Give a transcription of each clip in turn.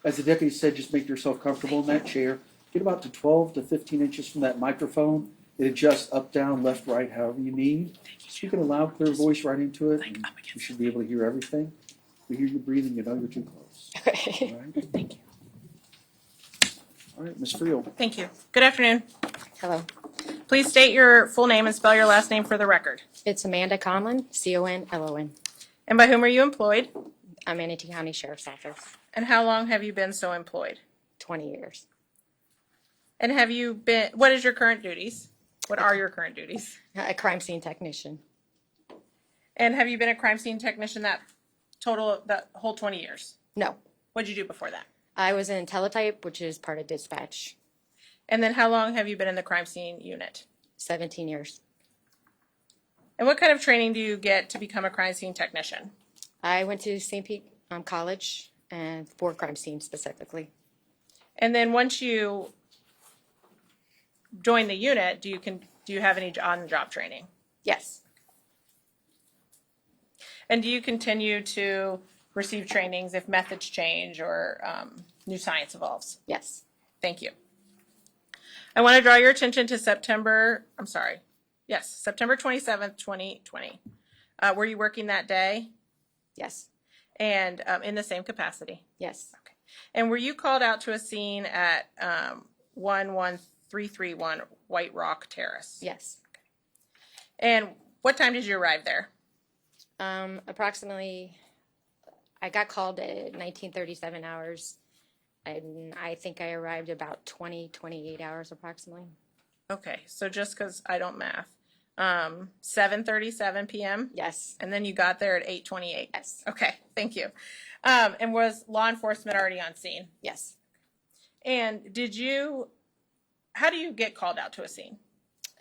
As the deputy said, just make yourself comfortable in that chair. Get about to 12 to 15 inches from that microphone. It adjusts up, down, left, right, however you need. Speak in a loud, clear voice right into it, and you should be able to hear everything. We hear you breathing, you know you're too close. Okay. All right? Thank you. All right, Ms. Friel. Thank you. Good afternoon. Hello. Please state your full name and spell your last name for the record. It's Amanda Conlon, Conlon. And by whom are you employed? I'm Manatee County Sheriff's Office. And how long have you been so employed? 20 years. And have you been, what is your current duties? What are your current duties? A crime scene technician. And have you been a crime scene technician that whole 20 years? No. What did you do before that? I was in teletype, which is part of dispatch. And then how long have you been in the crime scene unit? 17 years. And what kind of training do you get to become a crime scene technician? I went to St. Pete College and for crime scene specifically. And then once you join the unit, do you have any on-the-job training? Yes. And do you continue to receive trainings if methods change or new science evolves? Yes. Thank you. I want to draw your attention to September 27th, 2020. Were you working that day? Yes. And in the same capacity? Yes. Okay. And were you called out to a scene at 11331 White Rock Terrace? Yes. Okay. And what time did you arrive there? Approximately, I got called at 1937 hours, and I think I arrived about 28 hours approximately. Okay, so just because I don't math. 7:37 p.m.? Yes. And then you got there at 8:28? Yes. Okay, thank you. And was law enforcement already on scene? Yes. And how do you get called out to a scene?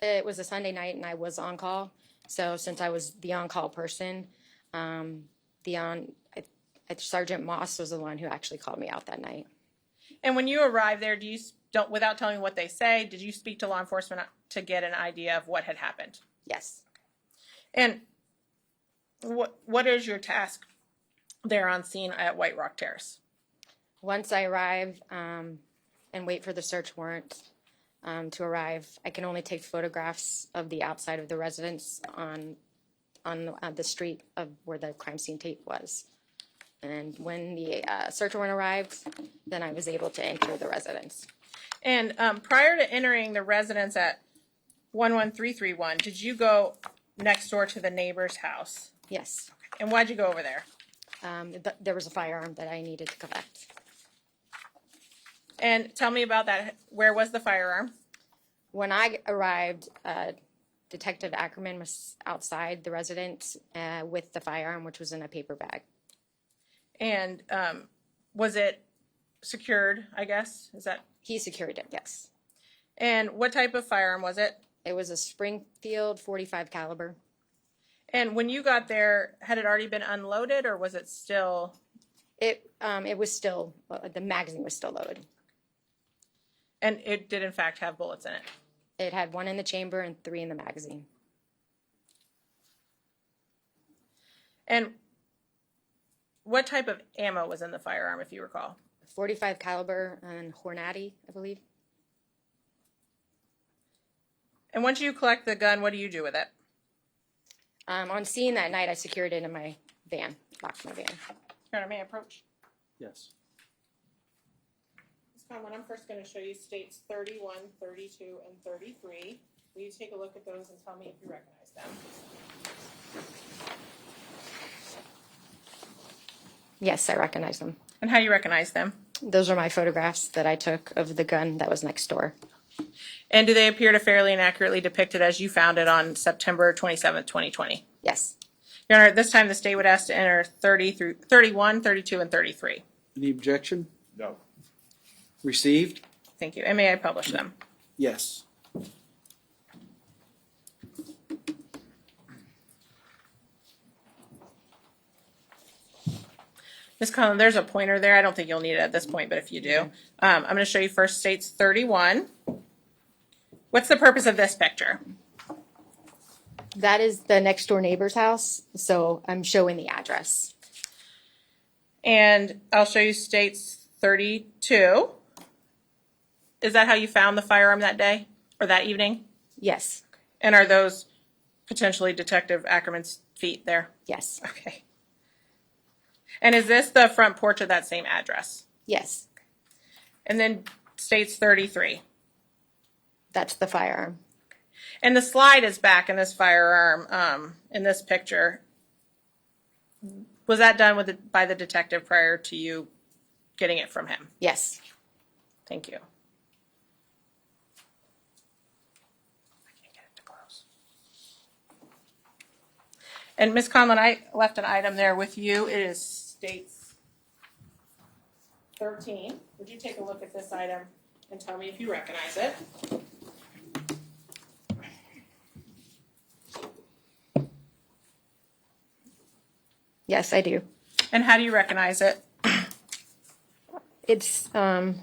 It was a Sunday night, and I was on call. So since I was the on-call person, Sergeant Moss was the one who actually called me out that night. And when you arrived there, without telling me what they say, did you speak to law enforcement to get an idea of what had happened? Yes. And what is your task there on scene at White Rock Terrace? Once I arrive and wait for the search warrant to arrive, I can only take photographs of the outside of the residence on the street of where the crime scene tape was. And when the search warrant arrived, then I was able to enter the residence. And prior to entering the residence at 11331, did you go next door to the neighbor's house? Yes. And why'd you go over there? There was a firearm that I needed to collect. And tell me about that. Where was the firearm? When I arrived, Detective Ackerman was outside the residence with the firearm, which was in a paper bag. And was it secured, I guess? He secured it, yes. And what type of firearm was it? It was a Springfield .45 caliber. And when you got there, had it already been unloaded, or was it still? It was still, the magazine was still loaded. And it did, in fact, have bullets in it? It had 1 in the chamber and 3 in the magazine. And what type of ammo was in the firearm, if you recall? .45 caliber and Hornady, I believe. And once you collect the gun, what do you do with it? On scene that night, I secured it in my van, locked my van. Your Honor, may I approach? Yes. Ms. Conlon, I'm first going to show you states 31, 32, and 33. Will you take a look at those and tell me if you recognize them? Yes, I recognize them. And how you recognize them? Those are my photographs that I took of the gun that was next door. And do they appear to fairly and accurately depict it as you found it on September 27th, 2020? Yes. Your Honor, at this time the state would ask to enter 31, 32, and 33. Any objection? No. Received? Thank you. And may I publish them? Yes. Ms. Conlon, there's a pointer there. I don't think you'll need it at this point, but if you do. I'm going to show you first states 31. What's the purpose of this picture? That is the next door neighbor's house, so I'm showing the address. And I'll show you states 32. Is that how you found the firearm that day or that evening? Yes. And are those potentially Detective Ackerman's feet there? Yes. Okay. And is this the front porch of that same address? Yes. And then states 33. That's the firearm. And the slide is back in this firearm in this picture. Was that done by the detective prior to you getting it from him? Yes. Thank you. I can't get it to close. And Ms. Conlon, I left an item there with you. It is states 13. Would you take a look at this item and tell me if you recognize it? Yes, I do. And how do you recognize it? It's the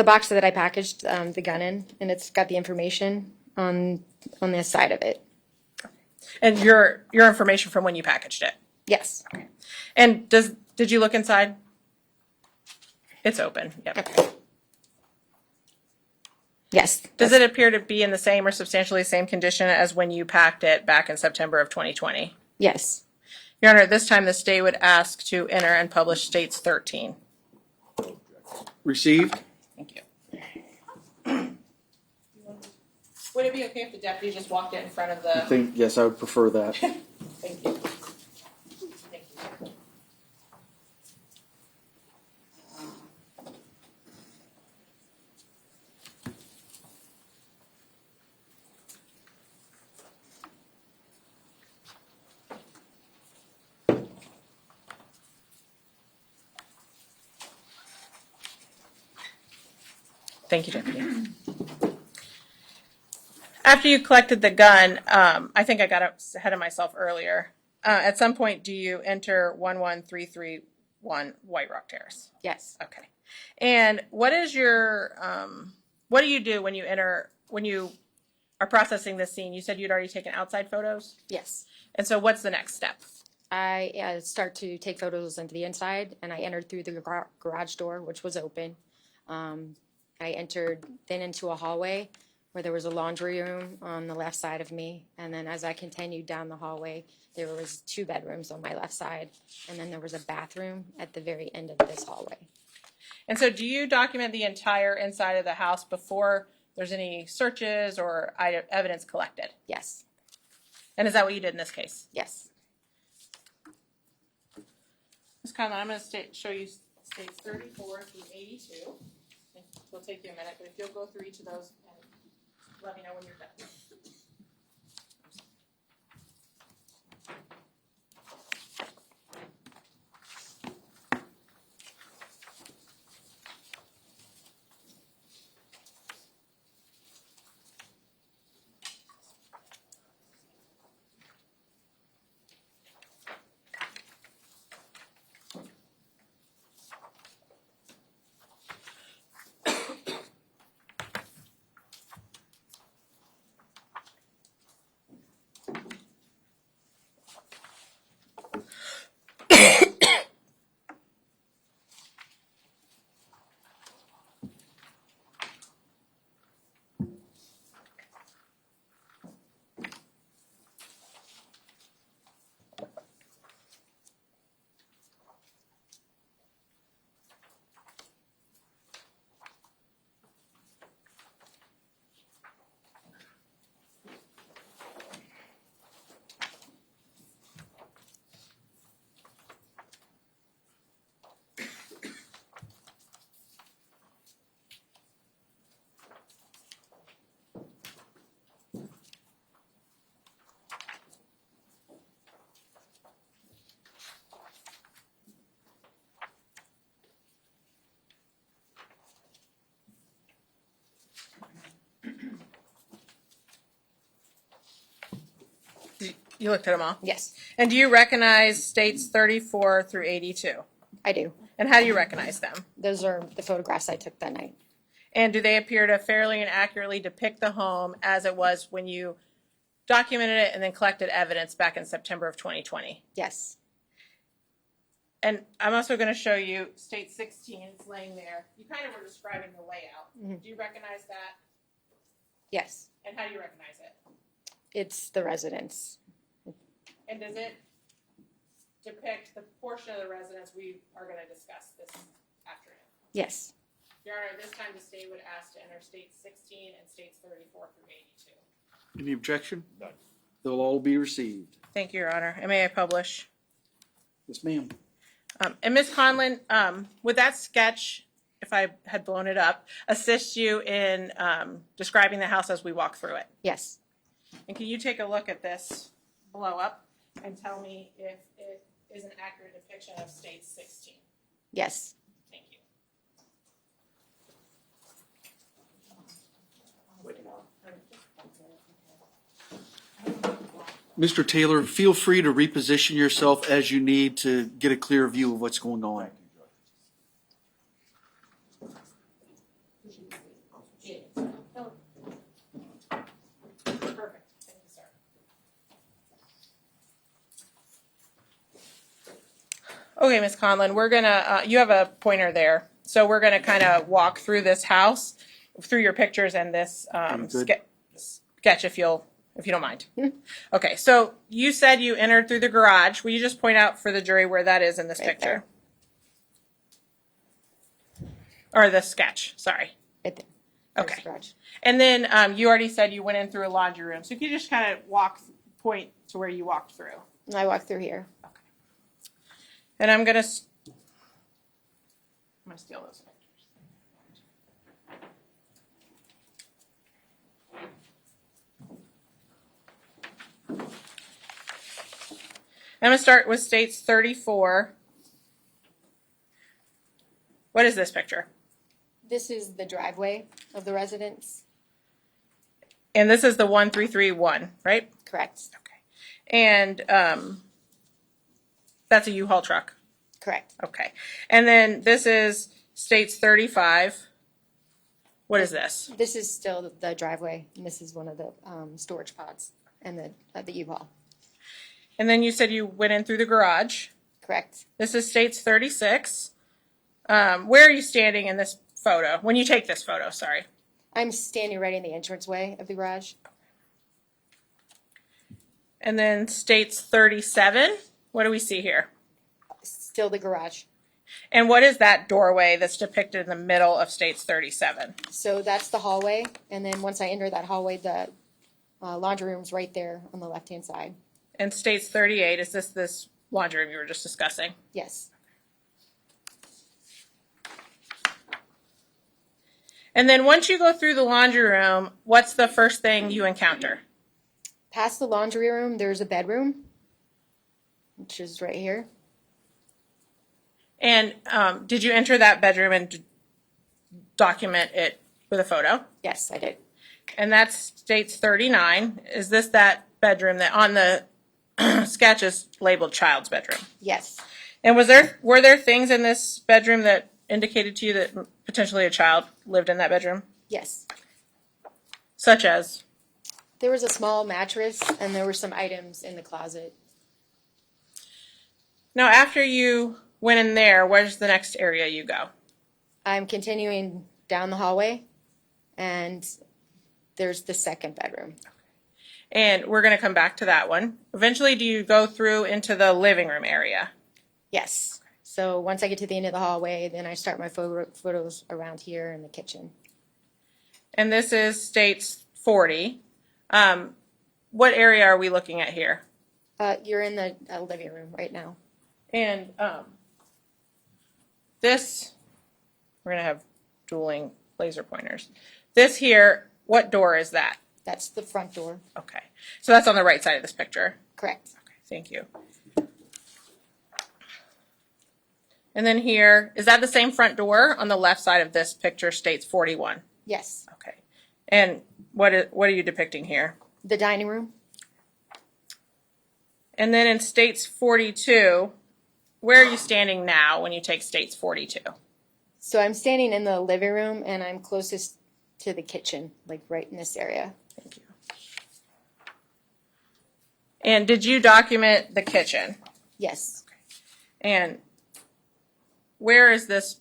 box that I packaged the gun in, and it's got the information on the side of it. And your information from when you packaged it. Yes. And did you look inside? It's open. Yep. Okay. Yes. Does it appear to be in the same or substantially the same condition as when you packed it back in September of 2020? Yes. Your Honor, at this time the state would ask to enter and publish states 13. Received. Thank you. Would it be okay if the deputy just walked it in front of the... Yes, I would prefer that. Thank you. Thank you. Thank you, Deputy. After you collected the gun, I think I got ahead of myself earlier. At some point, do you enter 11331 White Rock Terrace? Yes. Okay. And what is your, what do you do when you are processing this scene? You said you'd already taken outside photos? Yes. And so what's the next step? I start to take photos into the inside, and I entered through the garage door, which was open. I entered then into a hallway where there was a laundry room on the left side of me. And then as I continued down the hallway, there was 2 bedrooms on my left side. And then there was a bathroom at the very end of this hallway. And so do you document the entire inside of the house before there's any searches or evidence collected? Yes. And is that what you did in this case? Yes. Ms. Conlon, I'm going to show you states 34 through 82. It'll take you a minute, but if you'll go through each of those and let me know when you're done. You looked at them all? Yes. And do you recognize states 34 through 82? I do. And how do you recognize them? Those are the photographs I took that night. And do they appear to fairly and accurately depict the home as it was when you documented it and then collected evidence back in September of 2020? Yes. And I'm also going to show you state 16. It's laying there. You kind of were describing the layout. Mhm. Do you recognize that? Yes, And how do you recognize it? it's the residence. And does it depict the portion of the residence we are going to discuss this afternoon? Yes. Your Honor, this time the state would ask to enter states 16 and states 34 through 82. Any objection? None. They'll all be received. Thank you, Your Honor. And may I publish? Yes, ma'am. And Ms. Conlon, would that sketch, if I had blown it up, assist you in describing the house as we walk through it? Yes. And can you take a look at this blow up and tell me if it is an accurate depiction of state 16? Yes. Thank you. Mr. Taylor, feel free to reposition yourself as you need to get a clear view of what's going on. Perfect. Thank you, sir. Okay, Ms. Conlon, we're gonna, you have a pointer there. So we're gonna kind of walk through this house, through your pictures and this Good. sketch if you don't mind. Okay, so you said you entered through the garage. Will you just point out for the jury where that is in this Right picture? Or the sketch, sorry. Right there. Okay. There's the garage. And then you already said you went in through a laundry room. So if you just kind of point to where you walked through. And I walked through here. Okay. And I'm gonna steal those pictures. I'm gonna start with states 34. What is this picture? This is the driveway of the residence. And this is the 1331, right? Correct. Okay. And that's a U-Haul truck. Correct. Okay. And then this is states 35. What is this? This is still the driveway, and this is one of the storage pods and the U-Haul. And then you said you went in through the garage. Correct. This is states 36. Where are you standing in this photo? When you take this photo, sorry. I'm standing right in the entranceway of the garage. And then states 37. What do we see here? Still the garage. And what is that doorway that's depicted in the middle of states 37? So that's the hallway, and then once I enter that hallway, the laundry room's right there on the left-hand side. And states 38, is this laundry room you were just discussing? Yes. And then once you go through the laundry room, what's the first thing you encounter? Past the laundry room, there's a bedroom, which is right here. And did you enter that bedroom and document it with a photo? Yes, I did. And that's states 39. Is this that bedroom that on the sketch is labeled child's bedroom? Yes. And were there things in this bedroom that indicated to you that potentially a child lived in that bedroom? Yes. Such as? There was a small mattress, and there were some items in the closet. Now, after you went in there, where's the next area you go? I'm continuing down the hallway, and there's the second bedroom. And we're going to come back to that one. Eventually, do you go through into the living room area? Yes. So once I get to the end of the hallway, then I start my photos around here in the kitchen. And this is states 40. What area are we looking at here? You're in the living room right now. And this, we're going to have dueling laser pointers. This here, what door is that? That's the front door. Okay. So that's on the right side of this picture. Correct. Okay, thank you. And then here, is that the same front door on the left side of this picture states 41? Yes. Okay. And what are you depicting here? The dining room. And then in states 42, where are you standing now when you take states 42? So I'm standing in the living room, and I'm closest to the kitchen, like right in this area. Thank you. And did you document the kitchen? Yes. And where is this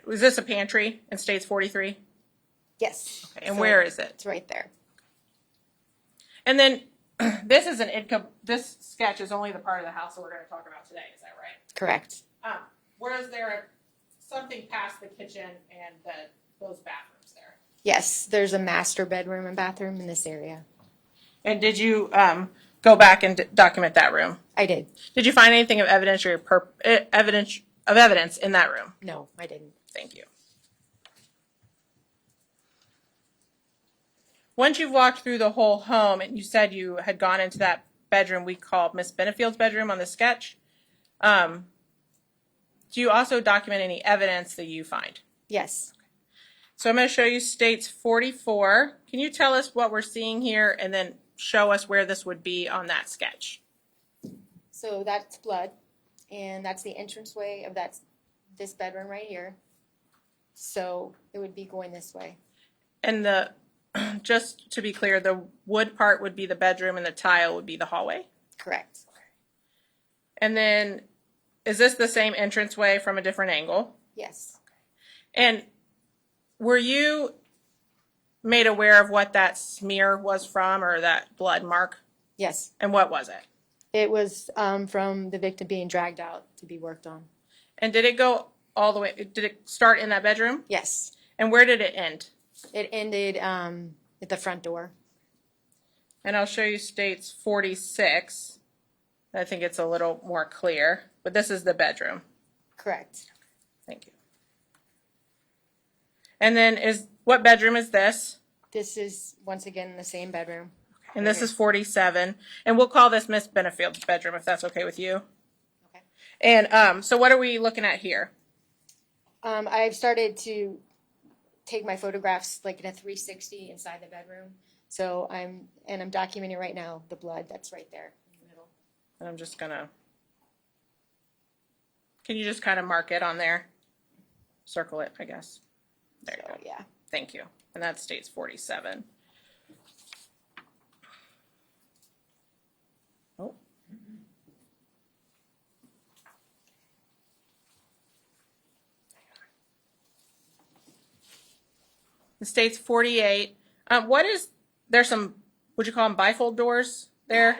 is this a pantry in States 43? Yes. Okay, and So where is it? It's right there. And then this is this sketch is only the part of the house that we're going to talk about today. Is that right? Correct. Where is there something past the kitchen and those bathrooms there? Yes, there's a master bedroom and bathroom in this area. And did you go back and document that room? I did. Did you find anything of evidence evidence in that room? No, I didn't. Thank you. Once you've walked through the whole home and you said you had gone into that bedroom we called Miss Benefield's bedroom on the sketch, do you also document any evidence that you find? Yes. So I'm going to show you States 44. Can you tell us what we're seeing here and then show us where this would be on that sketch? So that's blood, and that's the entranceway of this bedroom right here. So it would be going this way. And just to be clear, the wood part would be the bedroom and the tile would be the hallway? Correct. And then is this the same entranceway from a different angle? Yes. And were you made aware of what that smear was from or that blood mark? Yes. And what was it? It was from the victim being dragged out to be worked on. And did it go all the way? Did it start in that bedroom? Yes. And where did it end? It ended at the front door. And I'll show you States 46. I think it's a little more clear, but this is the bedroom. Correct. Thank you. And then what bedroom is this? This is, once again, the same bedroom. And this is 47. And we'll call this Miss Benefield's bedroom if that's okay with you. Okay. And so what are we looking at here? I've started to take my photographs like in a 360 inside the bedroom. So I'm documenting right now the blood that's right there in the middle. And I'm just gonna, can you just kind of mark it on there? Circle it, I guess. There you So go. yeah. Thank you. And that's States 47. Oh. The States 48. There's some, would you call them bifold doors there?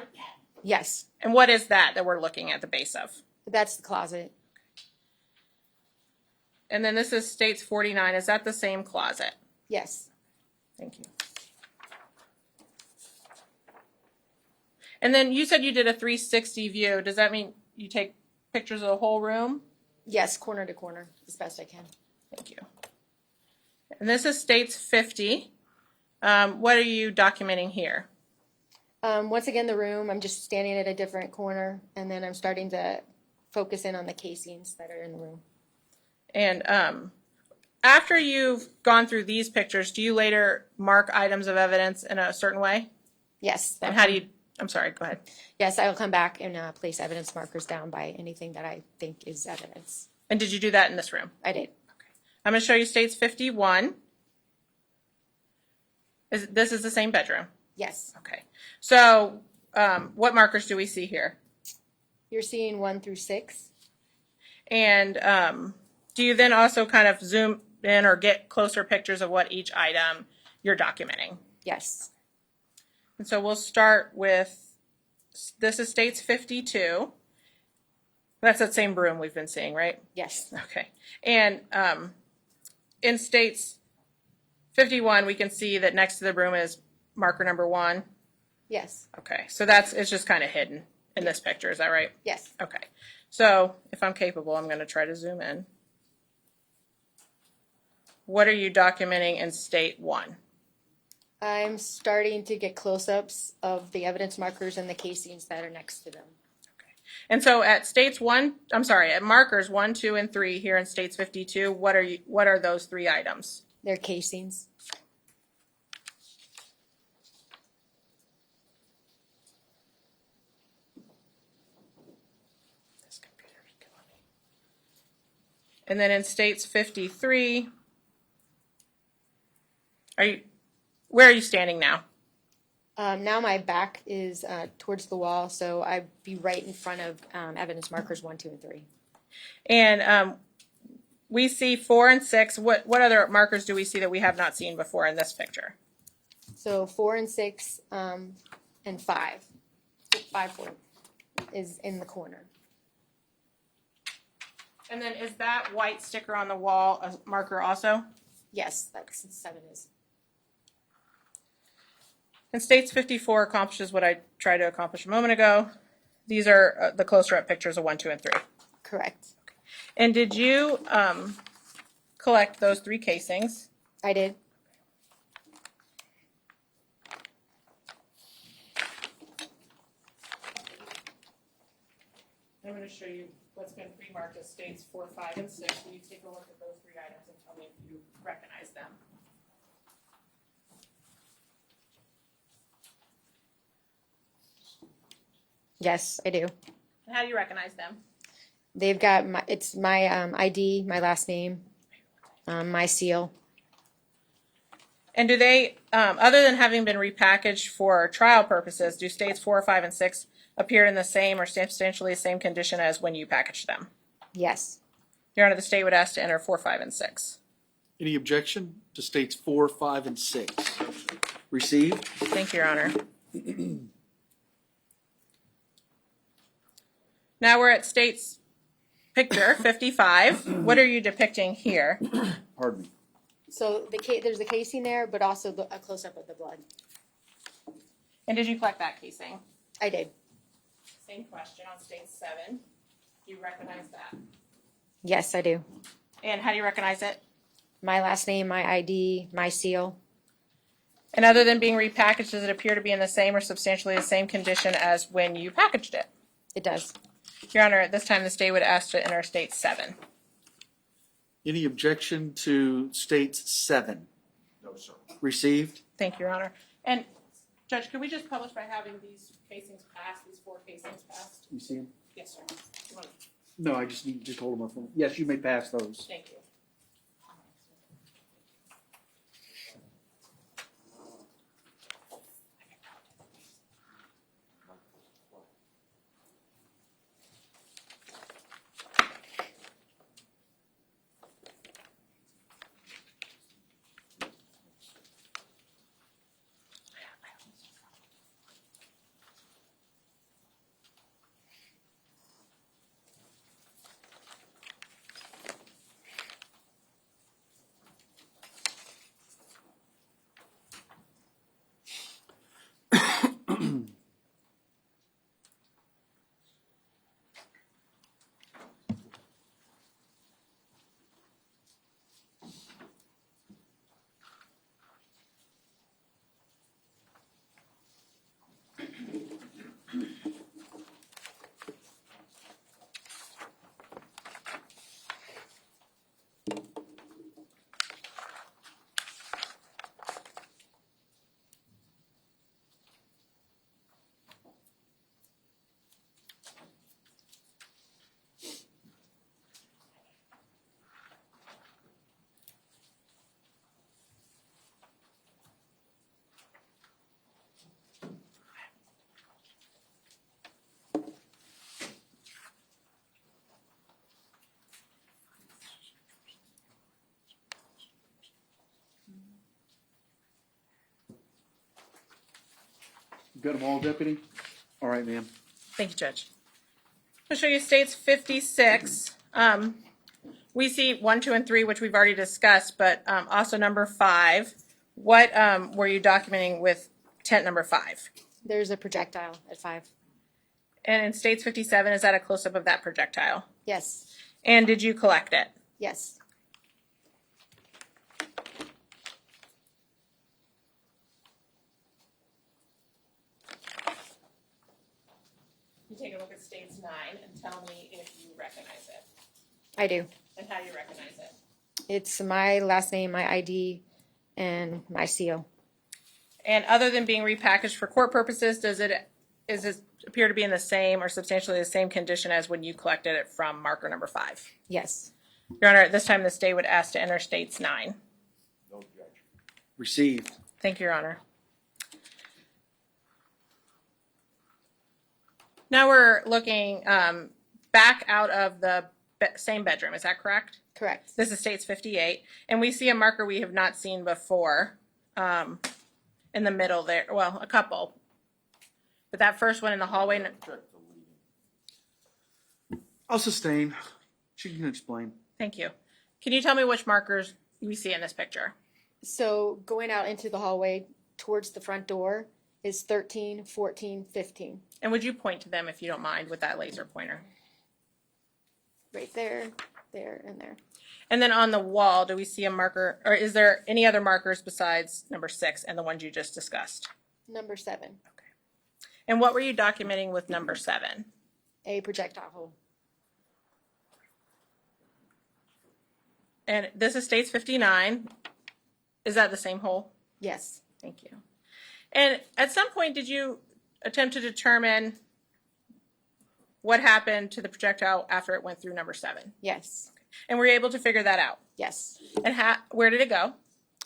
Yes. And what is that we're looking at the base of? That's the closet. And then this is States 49. Is that the same closet? Yes. Thank you. And then you said you did a 360 view. Does that mean you take pictures of the whole room? Yes, corner to corner, as best I can. Thank you. And this is States 50. What are you documenting here? Once again, the room, I'm just standing at a different corner, and then I'm starting to focus in on the casings that are in the room. And after you've gone through these pictures, do you later mark items of evidence in a certain way? Yes. And how do you, I'm sorry, go ahead. Yes, I will come back and place evidence markers down by anything that I think is evidence. And did you do that in this room? I did. I'm going to show you States 51. This is the same bedroom? Yes. Okay. So what markers do we see here? You're seeing 1 through 6. And do you then also kind of zoom in or get closer pictures of what each item you're documenting? Yes. And so we'll start with, this is States 52. That's that same room we've been seeing, right? Yes. Okay. And in States 51, we can see that next to the room is marker number 1. Yes. Okay. So it's just kind of hidden in this picture. Is that right? Yes. Okay. So if I'm capable, I'm going to try to zoom in. What are you documenting in State 1? I'm starting to get close-ups of the evidence markers and the casings that are next to them. And so at at markers 1, 2, and 3 here in States 52, what are those 3 items? They're casings. This computer's killing me. And then in States 53, where are you standing now? Now my back is towards the wall, so I'd be right in front of evidence markers 1, 2, and 3. And we see 4 and 6. What other markers do we see that we have not seen before in this picture? So 4 and 6, and 5. 4 is in the corner. And then is that white sticker on the wall a marker also? Yes, that's 7 is. And States 54 accomplishes what I tried to accomplish a moment ago. These are the closer up pictures of 1, 2, and 3. Correct. And did you collect those 3 casings? I did. I'm going to show you what's been pre-marked as States 4, 5, and 6. Will you take a look at those 3 items and tell me if you recognize them? Yes, I do. And how do you recognize them? They've got my ID, my last name, my seal. And do they, other than having been repackaged for trial purposes, do States 4, 5, and 6 appear in the same or substantially the same condition as when you packaged them? Yes. Your Honor, the state would ask to enter 4, 5, and 6. Any objection to states 4, 5, and 6? Received. Thank you, Your Honor. Now we're at State's picture 55. What are you depicting here? Pardon me. So there's a casing there, but also a close-up of the blood. And did you collect that casing? I did. Same question on State 7. Do you recognize that? Yes, I do. And how do you recognize it? My last name, my ID, my seal. And other than being repackaged, does it appear to be in the same or substantially the same condition as when you packaged it? It does. Your Honor, at this time, the state would ask to enter State 7. Any objection to states 7? No, sir. Received. Thank you, Your Honor. And Judge, could we just publish by having these casings passed, these 4 casings passed? You see them? Yes, sir. You want- No, I just need to just hold them up. Yes, you may pass those. Thank you. You got them all, Deputy? All right, ma'am. Thank you, Judge. I'll show you States 56. We see 1, 2, and 3, which we've already discussed, but also number 5. What were you documenting with tent number 5? There's a projectile at 5. And in States 57, is that a close-up of that projectile? Yes. And did you collect it? Yes. You take a look at States 9 and tell me if you recognize it. I do. And how do you recognize it? It's my last name, my ID, and my seal. And other than being repackaged for court purposes, does it appear to be in the same or substantially the same condition as when you collected it from marker number 5? Yes. Your Honor, at this time, the state would ask to enter States 9. No objection. Received. Thank you, Your Honor. Now we're looking back out of the same bedroom. Is that correct? Correct. This is States 58. And we see a marker we have not seen before in the middle there. Well, a couple. But that first one in the hallway. Check the leading. I'll sustain. She can explain. Thank you. Can you tell me which markers we see in this picture? So going out into the hallway towards the front door is 13, 14, 15. And would you point to them if you don't mind with that laser pointer? Right there, there, and there. And then on the wall, do we see a marker, or is there any other markers besides number 6 and the ones you just discussed? Number 7, Okay. And what were you documenting with number 7? a projectile hole. And this is States 59. Is that the same hole? Yes. Thank you. And at some point, did you attempt to determine what happened to the projectile after it went through number 7? Yes. And were you able to figure that out? Yes. And where did it go?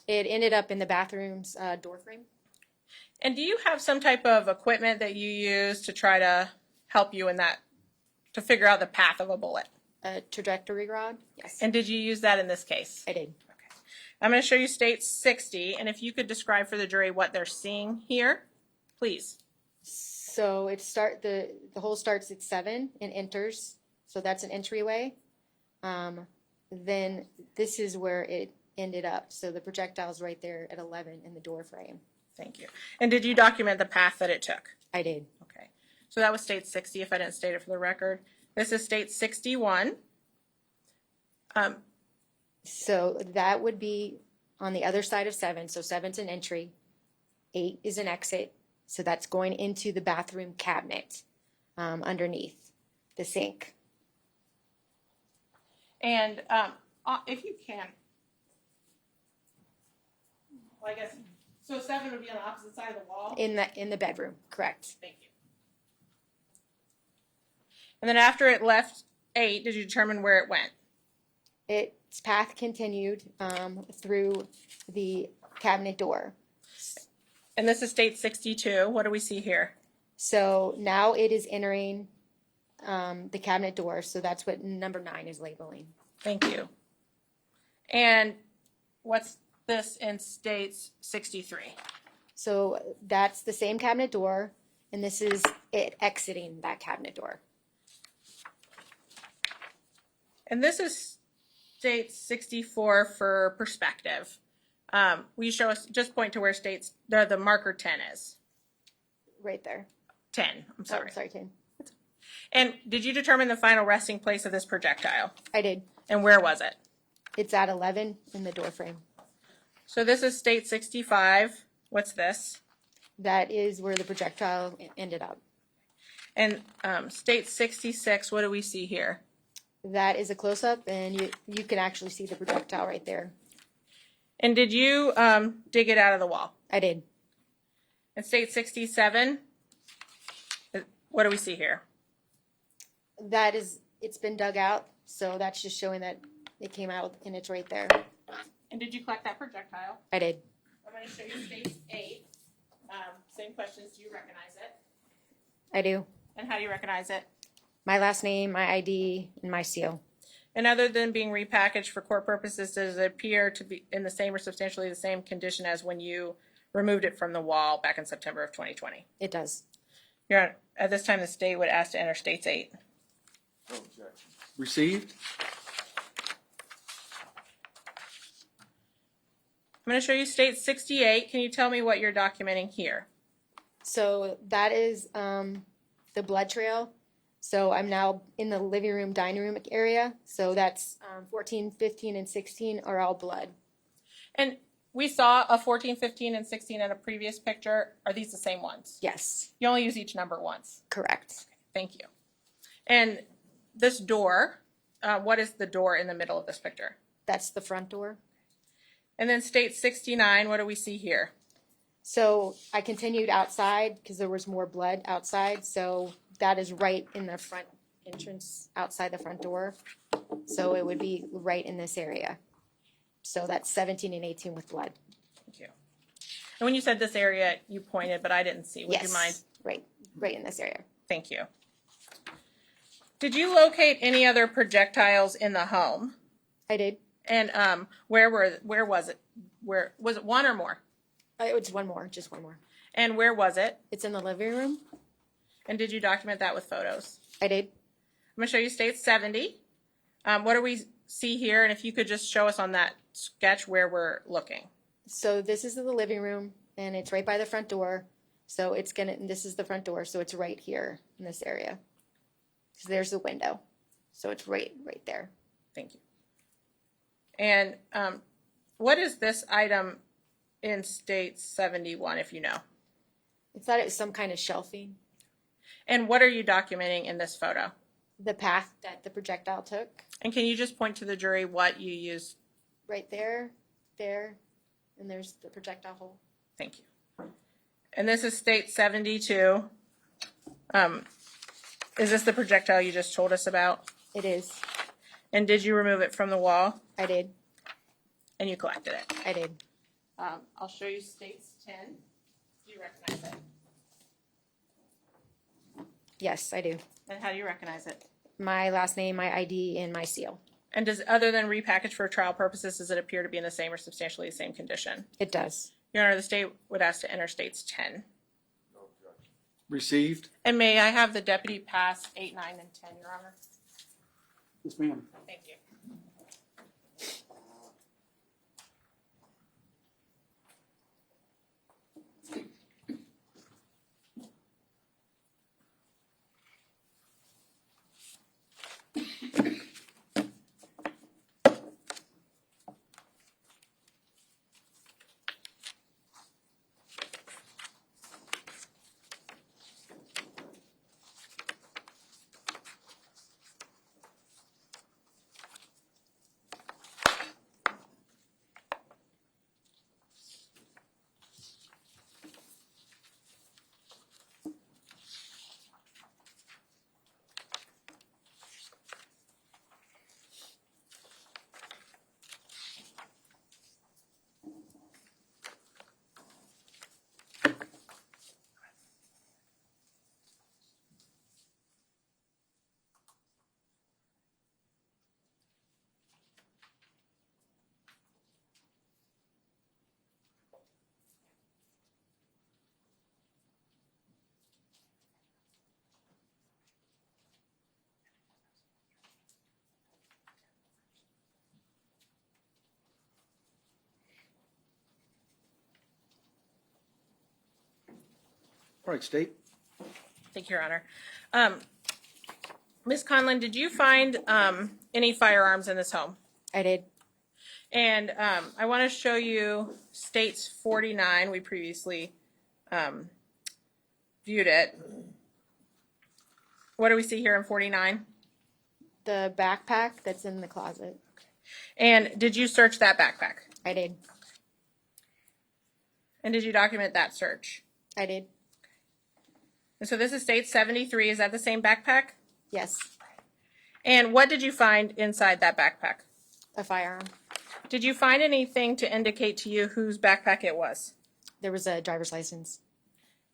It ended up in the bathroom's door frame. And do you have some type of equipment that you use to try to help you in that, to figure out the path of a bullet? A trajectory rod. Yes. And did you use that in this case? I did. I'm going to show you State 60, and if you could describe for the jury what they're seeing here, please. So the hole starts at 7 and enters. So that's an entryway. Then this is where it ended up. So the projectile's right there at 11 in the door frame. Thank you. And did you document the path that it took? I did. Okay. So that was State 60, if I didn't state it for the record. This is State 61. So that would be on the other side of 7. So 7's an entry. 8 is an exit. So that's going into the bathroom cabinet underneath the sink. And if you can, well, I guess, so 7 would be on the opposite side of the wall? In the bedroom, correct. Thank you. And then after it left 8, did you determine where it went? Its path continued through the cabinet door. And this is State 62. What do we see here? So now it is entering the cabinet door. So that's what number 9 is labeling. Thank you. And what's this in States 63? So that's the same cabinet door, and this is it exiting that cabinet door. And this is State 64 for perspective. Will you show us, just point to where States, the marker 10 is? Right there. 10, I'm sorry. Oh, sorry, Tim. And did you determine the final resting place of this projectile? I did. And where was it? It's at 11 in the door frame. So this is State 65. What's this? That is where the projectile ended up. And State 66, what do we see here? That is a close-up, and you can actually see the projectile right there. And did you dig it out of the wall? I did. And State 67, what do we see here? That is, it's been dug out, so that's just showing that it came out and it's right there. And did you collect that projectile? I did. I'm going to show you State 8. Same questions. Do you recognize it? I do. And how do you recognize it? My last name, my ID, and my seal. And other than being repackaged for court purposes, does it appear to be in the same or substantially the same condition as when you removed it from the wall back in September of 2020? It does. Your Honor, at this time, the state would ask to enter States 8. No objection. Received? I'm going to show you State 68. Can you tell me what you're documenting here? So that is the blood trail. So I'm now in the living room, dining room area. So that's 14, 15, and 16 are all blood. And we saw a 14, 15, and 16 in a previous picture. Are these the same ones? Yes, You only use each number once. correct. Thank you. And this door, what is the door in the middle of this picture? That's the front door. And then State 69, what do we see here? So I continued outside because there was more blood outside. So that is right in the front entrance outside the front door. So it would be right in this area. So that's 17 and 18 with blood. Thank you. And when you said this area, you pointed, but I didn't see. Would Yes, you mind? right in this area. Thank you. Did you locate any other projectiles in the home? I did. And where was it? Where was it? One or more? It's one more, just one more. And where was it? It's in the living room. And did you document that with photos? I did. I'm going to show you state 70. What do we see here? And if you could just show us on that sketch where we're looking. So this is the living room, and it's right by the front door. So it's gonna, and this is the front door, so it's right here in this area. So there's the window. So it's right there. Thank you. And what is this item in state 71, if you know? I thought it was some kind of shelving. And what are you documenting in this photo? The path that the projectile took, And can you just point to the jury what you used? right there, and there's the projectile hole. Thank you. And this is state 72. Is this the projectile you just told us about? It is. And did you remove it from the wall? I did. And you collected it? I did. I'll show you states 10. Do you recognize it? Yes, I do. And how do you recognize it? My last name, my ID, and my seal. And does, other than repackaged for trial purposes, does it appear to be in the same or substantially the same condition? It does. Your Honor, the state would ask to enter states 10. No objection. Received? And may I have the deputy pass 8, 9, and 10, Your Honor? Yes, ma'am. Thank you. All right, State. Thank you, Your Honor. Ms. Conlon, did you find any firearms in this home? I did. And I want to show you states 49. We previously viewed it. What do we see here in 49? The backpack that's in the closet. And did you search that backpack? I did. And did you document that search? I did. And so this is state 73. Is that the same backpack? Yes. And what did you find inside that backpack? A firearm. Did you find anything to indicate to you whose backpack it was? There was a driver's license.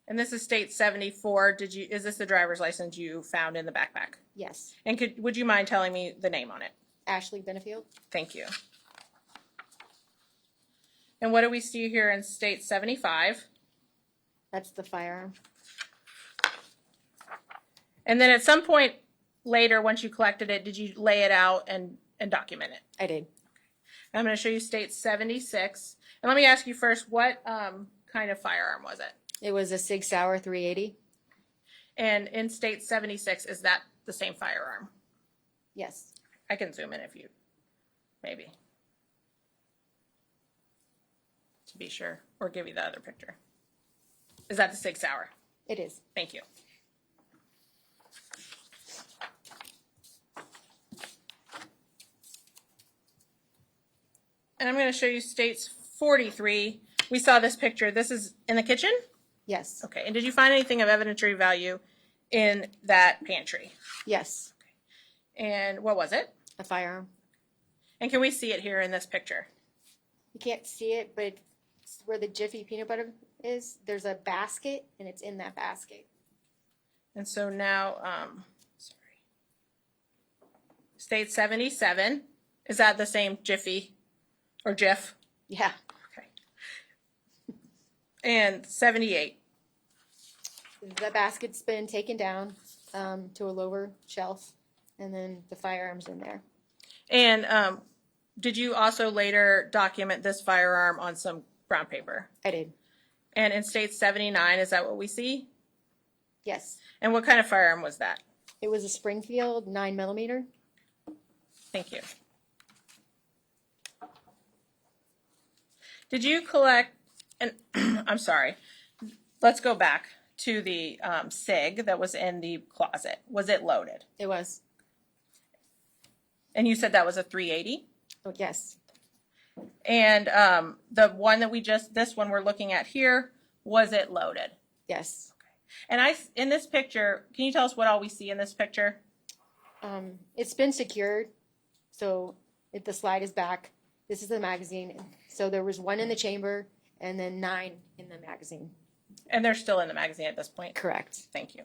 And this is state 74. Is this the driver's license you found in the backpack? Yes. And would you mind telling me the name on it? Ashley Benefield. Thank you. And what do we see here in state 75? That's the firearm. And then at some point later, once you collected it, did you lay it out and document it? I did. I'm going to show you state 76. And let me ask you first, what kind of firearm was it? It was a Sig Sauer 380. And in state 76, is that the same firearm? Yes. I can zoom in if you, maybe. To be sure, or give you the other picture. Is that the Sig Sauer? It is. Thank you. And I'm going to show you states 43. We saw this picture. This is in the kitchen? Yes. Okay. And did you find anything of evidentiary value in that pantry? Yes. And what was it? A firearm. And can we see it here in this picture? You can't see it, but it's where the Jiffy peanut butter is. There's a basket, and it's in that basket. And so now, state 77. Is that the same Jiffy or Jiff? Yeah. Okay. And 78. The basket's been taken down to a lower shelf, and then the firearm's in there. And did you also later document this firearm on some brown paper? I did. And in state 79, is that what we see? Yes. And what kind of firearm was that? It was a Springfield 9mm. Thank you. Did you collect, and I'm sorry, let's go back to the SIG that was in the closet. Was it loaded? It was. And you said that was a 380? Oh, yes. And the one that this one we're looking at here, was it loaded? Yes. And in this picture, can you tell us what all we see in this picture? It's been secured, so the slide is back. This is the magazine. So there was 1 in the chamber and then 9 in the magazine. And they're still in the magazine at this point? Correct. Thank you.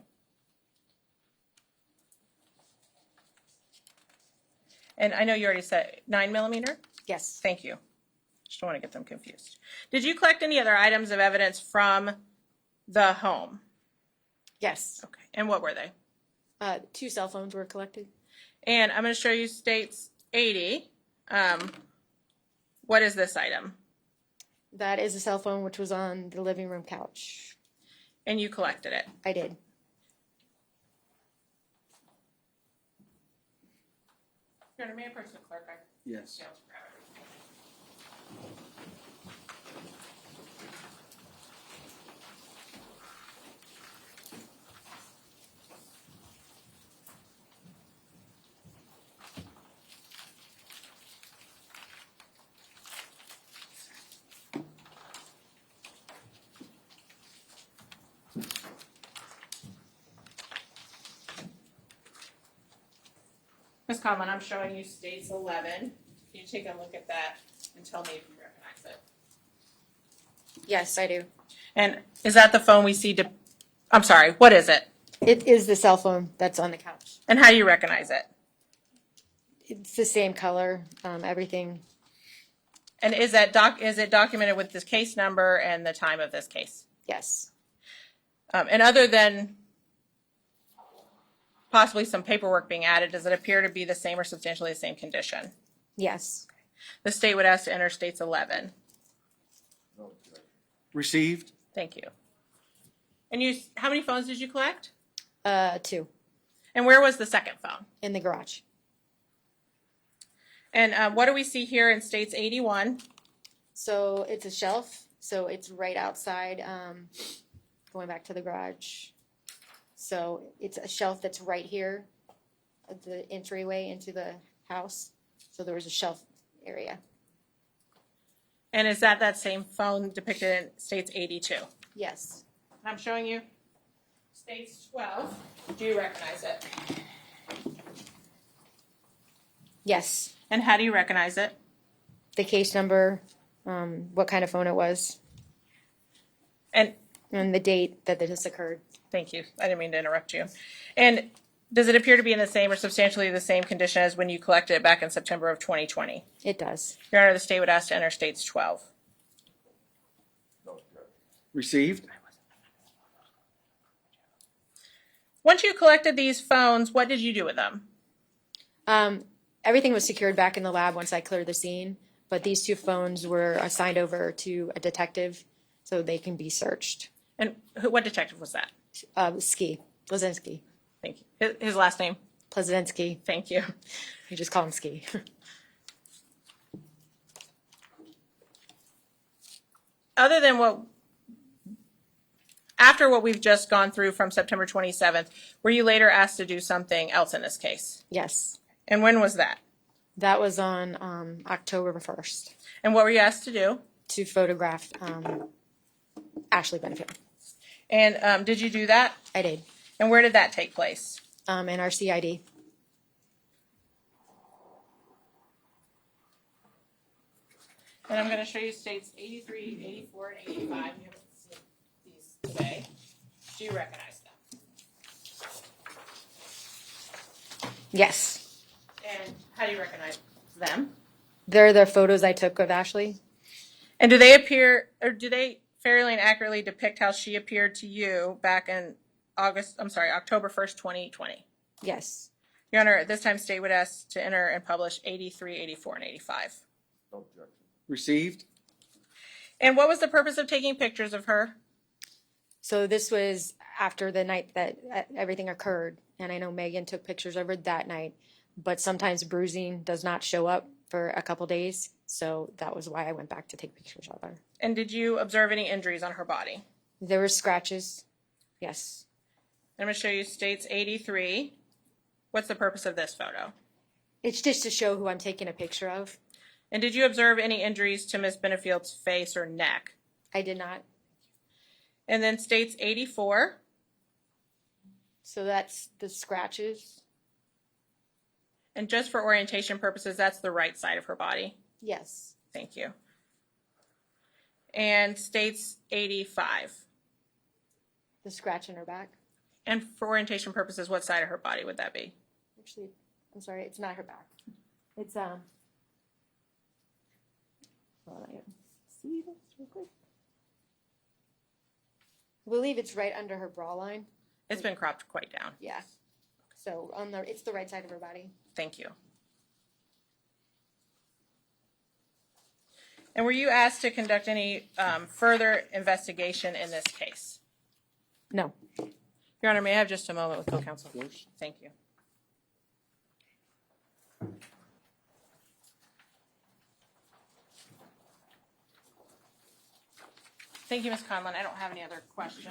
And I know you already said 9mm? Yes. Thank you. Just don't want to get them confused. Did you collect any other items of evidence from the home? Yes. Okay. And what were they? 2 cell phones were collected. And I'm going to show you states 80. What is this item? That is a cell phone which was on the living room couch. And you collected it. I did. Your Honor, may I approach the clerk? Yes. Ms. Conlon, I'm showing you states 11. Can you take a look at that and tell me if you recognize it? Yes, I do. And is that the phone we see? I'm sorry, what is it? It is the cell phone that's on the couch. And how do you recognize it? It's the same color, everything. And is it documented with this case number and the time of this case? Yes. And other than possibly some paperwork being added, does it appear to be the same or substantially the same condition? Yes. The state would ask to enter states 11. No objection. Received? Thank you. And how many phones did you collect? 2 And where was the second phone? in the garage. And what do we see here in states 81? So it's a shelf. So it's right outside, going back to the garage. So it's a shelf that's right here at the entryway into the house. So there was a shelf area. And is that same phone depicted in states 82? Yes. I'm showing you states 12. Do you recognize it? Yes. And how do you recognize it? The case number, what kind of phone it was, And and the date that this occurred. thank you. I didn't mean to interrupt you. And does it appear to be in the same or substantially the same condition as when you collected it back in September of 2020? It does. Your Honor, the state would ask to enter states 12. No objection. Received? Once you collected these phones, what did you do with them? Everything was secured back in the lab once I cleared the scene, but these 2 phones were assigned over to a detective so they can be searched. And what detective was that? Plazinski. Thank you. His last name? Plazinski. Thank you. You just call him Ski. Other than after what we've just gone through from September 27th, were you later asked to do something else in this case? Yes. And when was that? That was on October 1st And what were you asked to do? to photograph Ashley Benefield. And did you do that? I did. And where did that take place? In our CID. And I'm going to show you states 83, 84, and 85. You haven't seen these today. Do you recognize them? Yes. And how do you recognize them. They're the photos I took of Ashley. And do they appear, or do they fairly and accurately depict how she appeared to you back in October 1st, 2020? Yes. Your Honor, at this time, state would ask to enter and publish 83, 84, and 85. No objection. Received. And what was the purpose of taking pictures of her? So this was after the night that everything occurred, and I know Megan took pictures of her that night, but sometimes bruising does not show up for a couple days, so that was why I went back to take pictures of her. And did you observe any injuries on her body? There were scratches. Yes. I'm going to show you states 83. What's the purpose of this photo? It's just to show who I'm taking a picture of. And did you observe any injuries to Ms. Benefield's face or neck? I did not. And then states 84. So that's the scratches. And just for orientation purposes, that's the right side of her body. Yes. Thank you. And states 85. The scratch in her back. And for orientation purposes, what side of her body would that be? Actually, I'm sorry, it's not her back. It's hold on, I gotta see this real quick. I believe it's right under her bra line. It's been cropped quite down. Yeah. So it's the right side of her body. Thank you. And were you asked to conduct any further investigation in this case? No. Your Honor, may I have just a moment with co-counsel? Of course. Thank you. Thank you, Ms. Conlon. I don't have any other questions.